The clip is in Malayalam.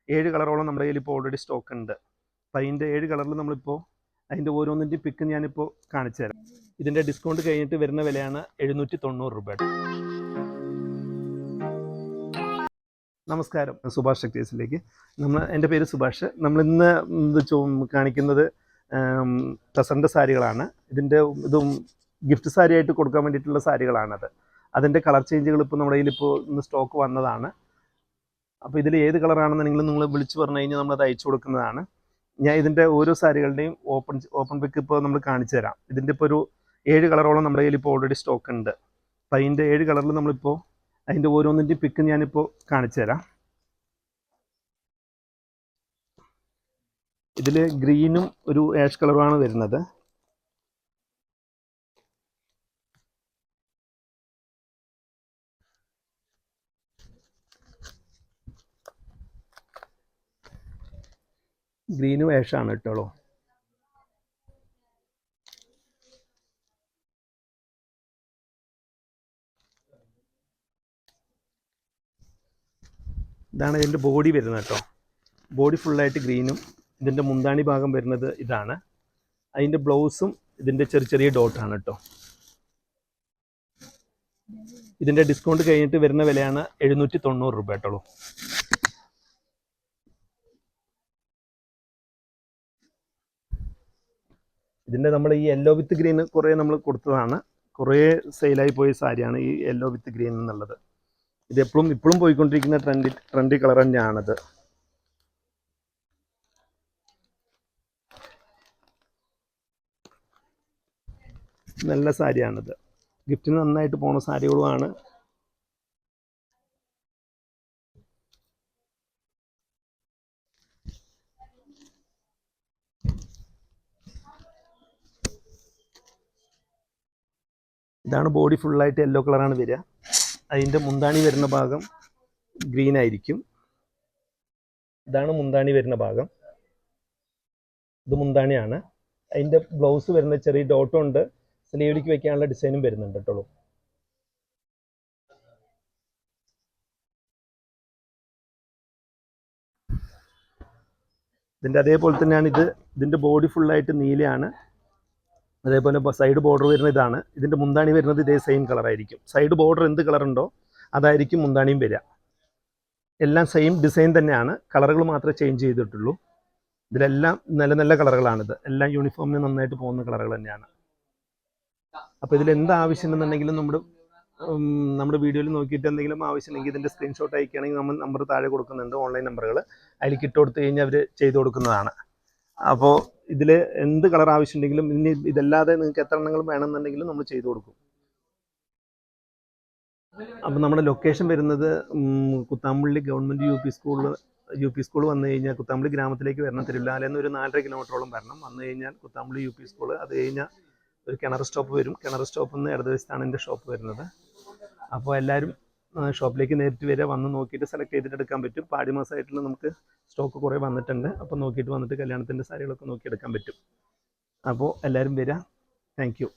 7 കളറോളം നമ്മുടെ കയ്യിൽ ഇപ്പോൾ ഓൾറെഡി സ്റ്റോക്ക് ഉണ്ട്. അപ്പോൾ അതിൻ്റെ 7 കളറിൽ നമ്മളിപ്പോൾ അതിൻ്റെ ഓരോന്നിൻ്റെയും പിക്ക് ഞാനിപ്പോൾ കാണിച്ചു തരാം. ഇതിൻ്റെ ഡിസ്കൗണ്ട് കഴിഞ്ഞിട്ട് വരുന്ന വിലയാണ് 790 രൂപ. നമസ്കാരം, സുഭാഷ് ടെക്സ്റ്റൈൽസിലേക്ക്. എൻ്റെ പേര് സുഭാഷ്. നമ്മളിന്ന് കാണിക്കുന്നത് പ്രസൻറ്റ് സാരികളാണ്. ഇതും ഗിഫ്റ്റ് സാരി ആയിട്ട് കൊടുക്കാൻ വേണ്ടിയിട്ടുള്ള സാരികളാണത്. അതിൻ്റെ കളർ ചേഞ്ചുകൾ ഇപ്പോൾ നമ്മുടെ കയ്യിലിപ്പോൾ ഇന്ന് സ്റ്റോക്ക് വന്നതാണ്. അപ്പോൾ ഇതിൽ ഏത് കളറാണെന്നുണ്ടെങ്കിലും നിങ്ങൾ വിളിച്ച് പറഞ്ഞു കഴിഞ്ഞാൽ നമ്മളത് അയച്ചു കൊടുക്കുന്നതാണ്. ഞാൻ ഇതിൻ്റെ ഓരോ സാരികളുടെയും ഓപ്പൺ പിക്ക് ഇപ്പോൾ നമ്മൾ കാണിച്ചു തരാം. ഇതിൻ്റെ ഇപ്പോൾ ഒരു 7 കളറോളം നമ്മുടെ കയ്യിൽ ഇപ്പോൾ ഓൾറെഡി സ്റ്റോക്ക് ഉണ്ട്. അപ്പോൾ അതിൻ്റെ 7 കളറിൽ നമ്മളിപ്പോൾ അതിൻ്റെ ഓരോന്നിൻ്റെയും പിക്ക് ഞാനിപ്പോൾ കാണിച്ചു തരാം. ഇതിൽ ഗ്രീനും ഒരു ആഷ് കളറുമാണ് വരുന്നത്. ഗ്രീനും ആഷാണ് കേട്ടോളൂ. ഇതാണ് ഇതിൻ്റെ ബോഡി വരുന്നത് കേട്ടോ. ബോഡി ഫുള്ളായിട്ട് ഗ്രീനും ഇതിൻ്റെ മുന്താണി ഭാഗം വരുന്നത് ഇതാണ്. അതിൻ്റെ ബ്ലൗസും ഇതിൻ്റെ ചെറിയ ഡോട്ടാണ് കേട്ടോ. ഇതിൻ്റെ ഡിസ്കൗണ്ട് കഴിഞ്ഞിട്ട് വരുന്ന വിലയാണ് 790 രൂപ കേട്ടോളൂ. ഇതിൻ്റെ നമ്മൾ ഈ യെല്ലോ വിത്ത് ഗ്രീൻ കുറേ നമ്മൾ കൊടുത്തതാണ്. കുറേ സെയിലായി പോയ സാരിയാണ് ഈ യെല്ലോ വിത്ത് ഗ്രീൻ എന്നുള്ളത്. ഇത് ഇപ്പോഴും പോയിക്കൊണ്ടിരിക്കുന്ന ട്രെൻഡി കളർ തന്നെയാണത്. നല്ല സാരിയാണിത്. ഗിഫ്റ്റിന് നന്നായിട്ട് പോണ സാരികളുമാണ്. ഇതാണ് ബോഡി ഫുള്ളായിട്ട് യെല്ലോ കളറാണ് വരിക. അതിൻ്റെ മുന്താണി വരുന്ന ഭാഗം ഗ്രീൻ ആയിരിക്കും. ഇതാണ് മുന്താണി വരുന്ന ഭാഗം. ഇത് മുന്താണിയാണ്. അതിൻ്റെ ബ്ലൗസ് വരുന്ന ചെറിയ ഡോട്ടും ഉണ്ട്. സ്ലീവിലേക്ക് വെക്കാനുള്ള ഡിസൈനും വരുന്നുണ്ട് കേട്ടോ. ഇതിൻ്റെ അതേപോലെ തന്നെയാണ് ഇതിൻ്റെ ബോഡി ഫുള്ളായിട്ട് നീലയാണ്. അതേപോലെ സൈഡ് ബോർഡർ വരുന്ന ഇതാണ്. ഇതിൻ്റെ മുന്താണി വരുന്നത് ഇതേ സെയിം കളറായിരിക്കും. സൈഡ് ബോർഡർ എന്ത് കളറുണ്ടോ അതായിരിക്കും മുന്താണിയും വരിക. എല്ലാം സെയിം ഡിസൈൻ തന്നെയാണ്, കളറുകൾ മാത്രമേ ചേഞ്ച് ചെയ്തിട്ടുള്ളൂ. ഇതിലെല്ലാം നല്ല കളറുകളാണിത്. എല്ലാം യൂണിഫോമിന് നന്നായിട്ട് പോകുന്ന കളറുകൾ തന്നെയാണ്. അപ്പോൾ ഇതിൽ എന്ത് ആവശ്യമുണ്ടെന്നുണ്ടെങ്കിലും നമ്മുടെ വീഡിയോയിൽ നോക്കിയിട്ട് എന്തെങ്കിലും ആവശ്യമുണ്ടെങ്കിൽ ഇതിൻ്റെ സ്ക്രീൻഷോട്ട് അയക്കുകയാണെങ്കിൽ നമ്മൾ നമ്പർ താഴെ കൊടുക്കുന്നുണ്ട്, ഓൺലൈൻ നമ്പറുകൾ. അതിലേക്ക് ഇട്ട് കൊടുത്തു കഴിഞ്ഞാൽ അവർ ചെയ്തു കൊടുക്കുന്നതാണ്. അപ്പോൾ ഇതിൽ എന്ത് കളർ ആവശ്യമുണ്ടെങ്കിലും ഇനി ഇതല്ലാതെ നിങ്ങൾക്ക് എത്ര എണ്ണങ്ങളും വേണമെന്നുണ്ടെങ്കിലും നമ്മൾ ചെയ്തു കൊടുക്കും. അപ്പം നമ്മുടെ ലൊക്കേഷൻ വരുന്നത് Kuthampally government U P school വന്നു കഴിഞ്ഞാൽ കുത്താമ്പള്ളി ഗ്രാമത്തിലേക്ക് വരണം. തിരുവല്ലായിൽ നിന്ന് ഒരു 4.5 കിലോമീറ്ററോളം വരണം. വന്നു കഴിഞ്ഞാൽ കുത്താമ്പള്ളി യു പി സ്കൂൾ, അത് കഴിഞ്ഞാൽ ഒരു കിണർ സ്റ്റോപ്പ് വരും. കിണർ സ്റ്റോപ്പിൽ നിന്ന് ഇടതുവശത്താണ് എൻ്റെ ഷോപ്പ് വരുന്നത്. അപ്പോൾ എല്ലാവരും ഷോപ്പിലേക്ക് നേരിട്ട് വരിക, വന്ന് നോക്കിയിട്ട് സെലക്ട് ചെയ്തിട്ട് എടുക്കാൻ പറ്റും. പാടി മാസമായിട്ടുള്ള നമുക്ക് സ്റ്റോക്ക് കുറേ വന്നിട്ടുണ്ട്. അപ്പോൾ നോക്കിയിട്ട് വന്നിട്ട് കല്യാണത്തിൻ്റെ സാരികളൊക്കെ നോക്കിയെടുക്കാൻ പറ്റും. അപ്പോൾ എല്ലാവരും വരിക. Thank you.